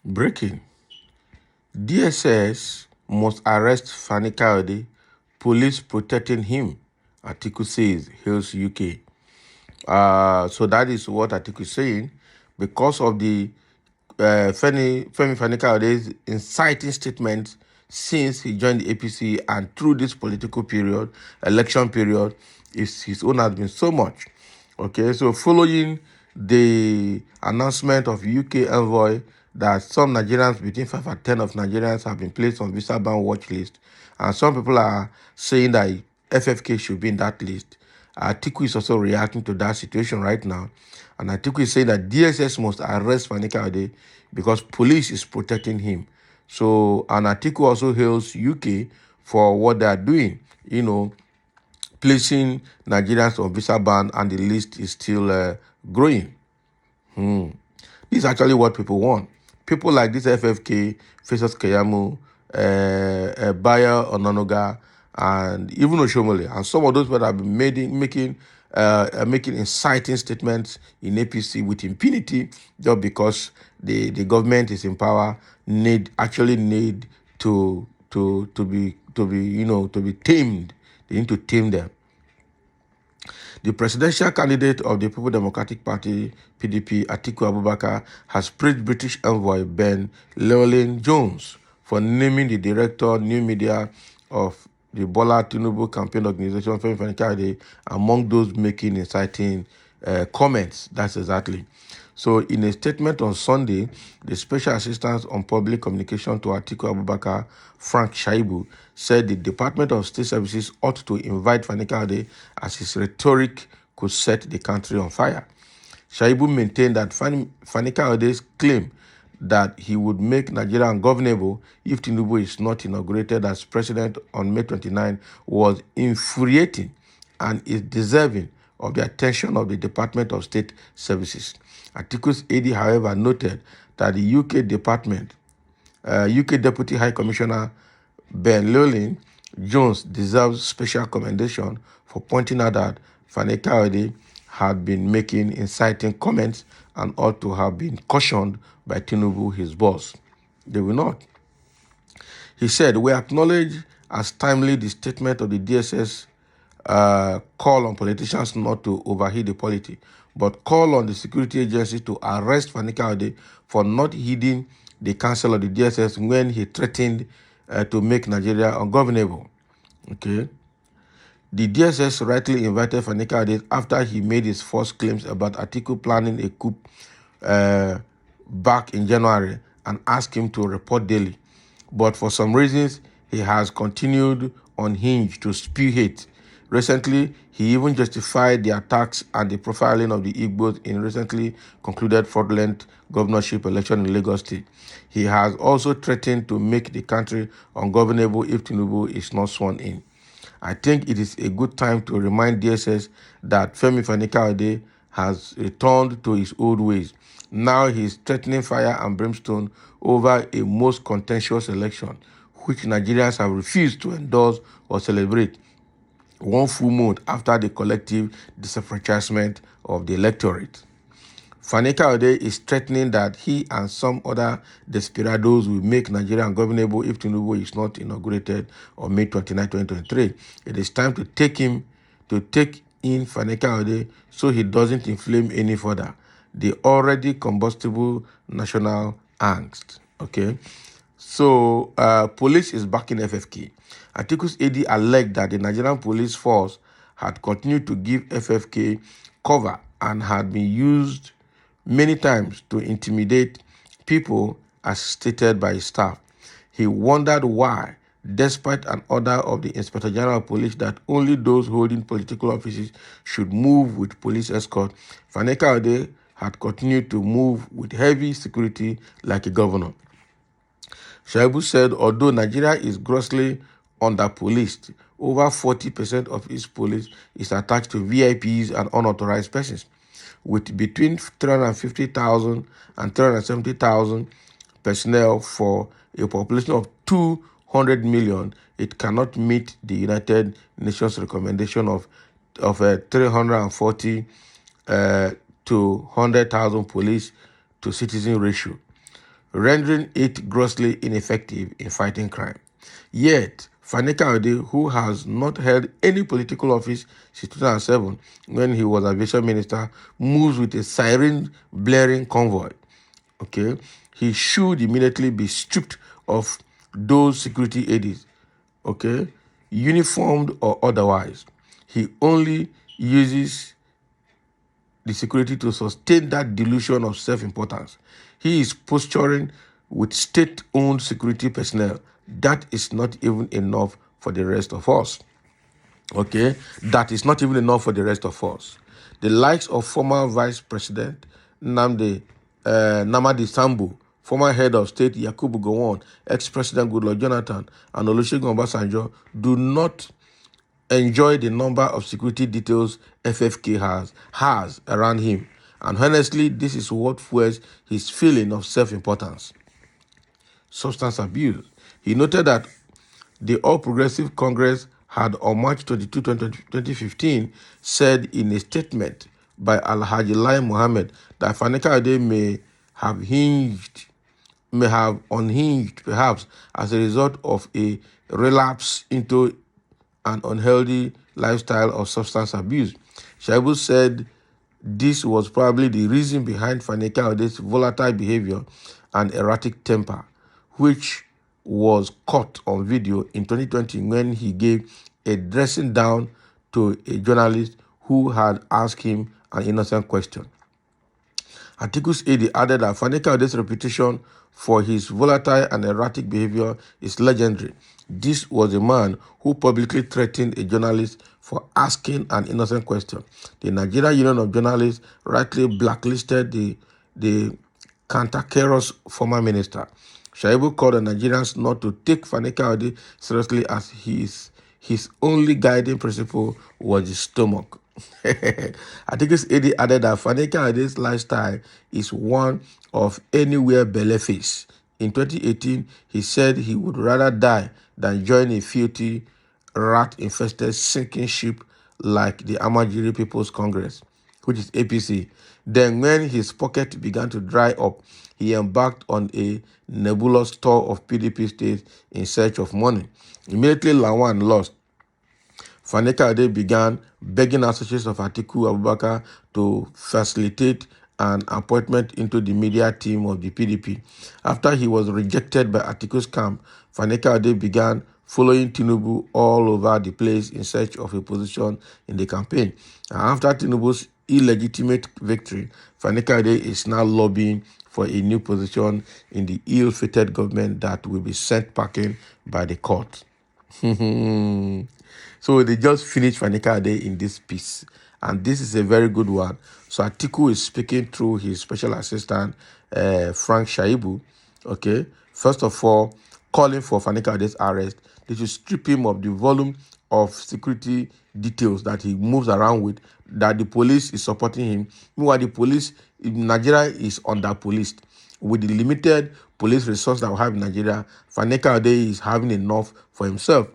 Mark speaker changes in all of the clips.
Speaker 1: Breaking. DSS must arrest Fani-Kayode. Police protecting him. Atiku says, Hills UK. So that is what Atiku is saying. Because of the Femi Fani-Kayode's inciting statements since he joined the APC and through this political period, election period, his own has been so much. Okay, so following the announcement of UK envoy that some Nigerians, between 5 and 10 of Nigerians, have been placed on visa ban watch list, and some people are saying that FFK should be in that list. Atiku is also reacting to that situation right now. And Atiku is saying that DSS must arrest Fani-Kayode because police is protecting him. So, and Atiku also hails UK for what they are doing, placing Nigerians on visa ban, and the list is still growing. This is actually what people want. People like this FFK, Festus Keyamo, Bayo Ononoga, and even Oshomole, and some of those people have been making inciting statements in APC with impunity just because the government is in power, need to be tamed. They need to tame them. The presidential candidate of the People Democratic Party, PDP, Atiku Abubakar, has praised British envoy Ben Llewellyn-Jones for naming the director, new media of the Bola Tinubu campaign organization, Femi Fani-Kayode, among those making inciting comments. That's exactly. So in a statement on Sunday, the Special Assistant on Public Communication to Atiku Abubakar, Frank Shaibu, said the Department of State Services ought to invite Fani-Kayode as his rhetoric could set the country on fire. Shaibu maintained that Fani-Kayode's claim that he would make Nigeria ungovernable if Tinubu is not inaugurated as president on May 29 was infuriating and is deserving of the attention of the Department of State Services. Atiku's AD, however, noted that the UK Deputy High Commissioner Ben Llewellyn-Jones deserves special commendation for pointing out that Fani-Kayode had been making inciting comments and ought to have been cautioned by Tinubu, his boss. They will not. He said, "We acknowledge as timely the statement of the DSS call on politicians not to overheat the polity, but call on the security agencies to arrest Fani-Kayode for not heeding the counsel of the DSS when he threatened to make Nigeria ungovernable." Okay. The DSS rightly invited Fani-Kayode after he made his false claims about Atiku planning a coup back in January and asked him to report daily. But for some reasons, he has continued unhinged to spew hate. Recently, he even justified the attacks and the profiling of the Igbos in recently concluded fraudulent governorship election in Lagos State. He has also threatened to make the country ungovernable if Tinubu is not sworn in. I think it is a good time to remind DSS that Femi Fani-Kayode has returned to his old ways. Now he is threatening fire and brimstone over a most contentious election, which Nigerians have refused to endorse or celebrate, one full month after the collective disenfranchisement of the electorate. Fani-Kayode is threatening that he and some other desperados will make Nigeria ungovernable if Tinubu is not inaugurated on May 29, 2023. It is time to take in Fani-Kayode so he doesn't inflame any further the already combustible national angst. Okay, so police is backing FFK. Atiku's AD alleged that the Nigerian police force had continued to give FFK cover and had been used many times to intimidate people as stated by his staff. He wondered why, despite an order of the Inspector General of Police that only those holding political offices should move with police escort, Fani-Kayode had continued to move with heavy security like a governor. Shaibu said although Nigeria is grossly under-policed, over 40% of its police is attached to VIPs and unauthorized persons. With between 350,000 and 370,000 personnel for a population of 200 million, it cannot meet the United Nations recommendation of 340 to 100,000 police to citizen ratio, rendering it grossly ineffective in fighting crime. Yet, Fani-Kayode, who has not held any political office since 2007 when he was aviation minister, moves with a siren blaring convoy. Okay, he should immediately be stripped of those security aids, okay, uniformed or otherwise. He only uses the security to sustain that delusion of self-importance. He is posturing with state-owned security personnel. That is not even enough for the rest of us. Okay, that is not even enough for the rest of us. The likes of former Vice President Namadi Sambu, former head of state Yakubu Gowon, ex-president Goodluck Jonathan, and Olusegun Obasanjo do not enjoy the number of security details FFK has around him. And honestly, this is what fuels his feeling of self-importance. Substance abuse. He noted that the All Progressive Congress had on March 22, 2015, said in a statement by Alhaji Lai Mohammed that Fani-Kayode may have unhinged perhaps as a result of a relapse into an unhealthy lifestyle of substance abuse. Shaibu said this was probably the reason behind Fani-Kayode's volatile behavior and erratic temper, which was caught on video in 2020 when he gave a dressing down to a journalist who had asked him an innocent question. Atiku's aide added that Fani-Kayode's reputation for his volatile and erratic behavior is legendary. This was a man who publicly threatened a journalist for asking an innocent question. The Nigerian Union of Journalists rightly blacklisted the cantankerous former minister. Shaibu called on Nigerians not to take Fani-Kayode seriously as his only guiding principle was his stomach. Atiku's aide added that Fani-Kayode's lifestyle is one of anywhere belle face. In 2018, he said he would rather die than join a filthy, rat-infested sinking ship like the Amajiri People's Congress, which is APC. Then when his pocket began to dry up, he embarked on a nebulous tour of PDP states in search of money. Immediately Lawan lost, Fani-Kayode began begging associates of Atiku Abubakar to facilitate an appointment into the media team of the PDP. After he was rejected by Atiku's camp, Fani-Kayode began following Tinubu all over the place in search of a position in the campaign. And after Tinubu's illegitimate victory, Fani-Kayode is now lobbying for a new position in the ill-fated government that will be sent packing by the court. So they just finished Fani-Kayode in this piece, and this is a very good one. So Atiku is speaking through his special assistant, Frank Shaibu, okay? First of all, calling for Fani-Kayode's arrest. They should strip him of the volume of security details that he moves around with, that the police is supporting him. Meanwhile, the police in Nigeria is under-policed. With the limited police resource that we have in Nigeria, Fani-Kayode is having enough for himself,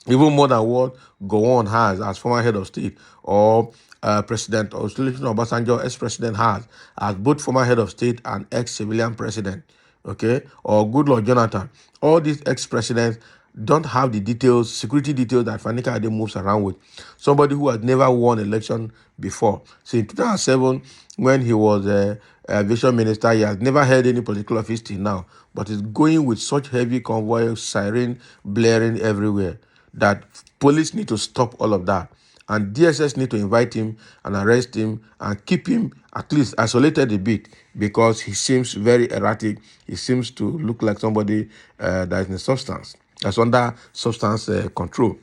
Speaker 1: even more than what Gowon has as former head of state, or President Olusegun Obasanjo, ex-president, has as both former head of state and ex-civilian president, okay, or Goodluck Jonathan. All these ex-presidents don't have the details, security details that Fani-Kayode moves around with. Somebody who has never won election before. So in 2007, when he was a aviation minister, he has never held any political office till now, but is going with such heavy convoy, siren blaring everywhere, that police need to stop all of that. And DSS need to invite him and arrest him and keep him at least isolated a bit, because he seems very erratic. He seems to look like somebody that is in substance, that's under substance control.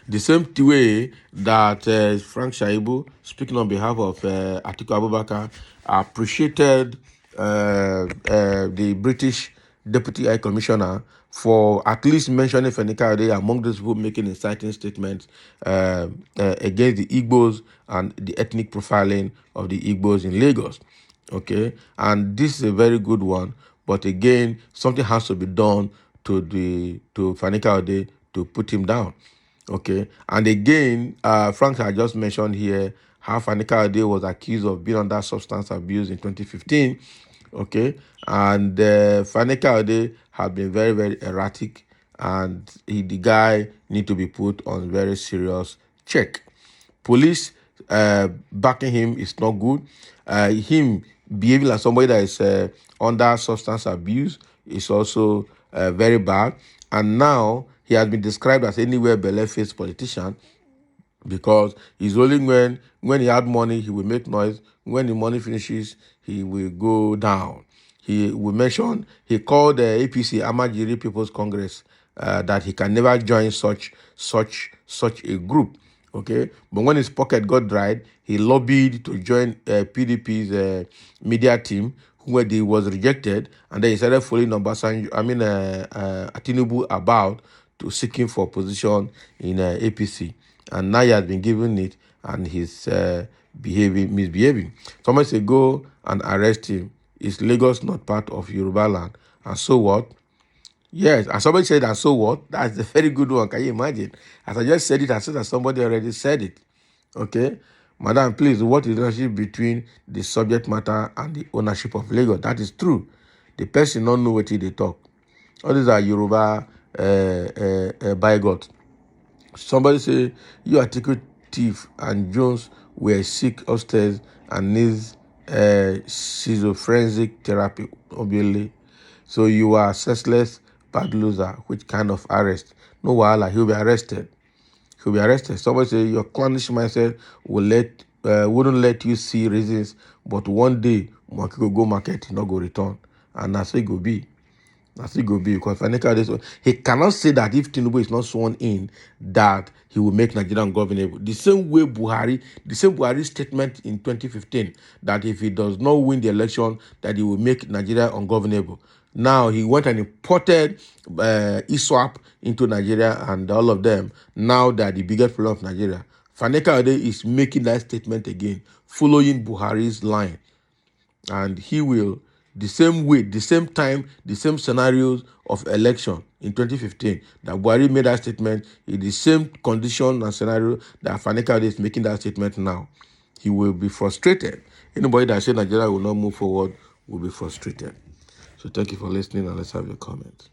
Speaker 1: The same way that Frank Shaibu, speaking on behalf of Atiku Abubakar, appreciated the British Deputy High Commissioner for at least mentioning Fani-Kayode among those people making inciting statements against the Igbos and the ethnic profiling of the Igbos in Lagos. Okay, and this is a very good one, but again, something has to be done to Fani-Kayode to put him down. Okay, and again, Frank had just mentioned here how Fani-Kayode was accused of being under substance abuse in 2015. Okay, and Fani-Kayode had been very, very erratic, and the guy need to be put on very serious check. Police backing him is not good. Him behaving like somebody that is under substance abuse is also very bad. And now he has been described as anywhere belle-faced politician, because he's only when he had money, he will make noise. When the money finishes, he will go down. He will mention, he called the APC, Amajiri People's Congress, that he can never join such a group. Okay, but when his pocket got dried, he lobbied to join PDP's media team, where he was rejected, and then he started following Atiku about to seeking for position in APC, and now he has been given it, and he's misbehaving. Somebody say go and arrest him. Is Lagos not part of Yoruba land? And so what? Yes, and somebody said, and so what? That's a very good one. Can you imagine? As I just said it, as soon as somebody already said it. Okay? Madam, please, what is the relationship between the subject matter and the ownership of Lagos? That is true. The person don't know what they talk. All these are Yoruba bigots. Somebody say, you Atiku thief and Jones were sick upstairs and needs schizophrenic therapy, obviously. So you are senseless bad loser. Which kind of arrest? No wahala, he'll be arrested. He'll be arrested. Somebody say your clownish mindset wouldn't let you see reasons, but one day monkey go go market, he not go return. And that's it go be. That's it go be, because Fani-Kayode, he cannot say that if Tinubu is not sworn in, that he will make Nigeria ungovernable. The same Buhari statement in 2015, that if he does not win the election, that he will make Nigeria ungovernable. Now he went and imported ISWAP into Nigeria, and all of them now that the biggest problem of Nigeria. Fani-Kayode is making that statement again, following Buhari's line. And he will, the same way, the same time, the same scenarios of election in 2015 that Buhari made that statement, in the same condition and scenario that Fani-Kayode is making that statement now. He will be frustrated. Anybody that says Nigeria will not move forward will be frustrated. So thank you for listening, and let's have your comments.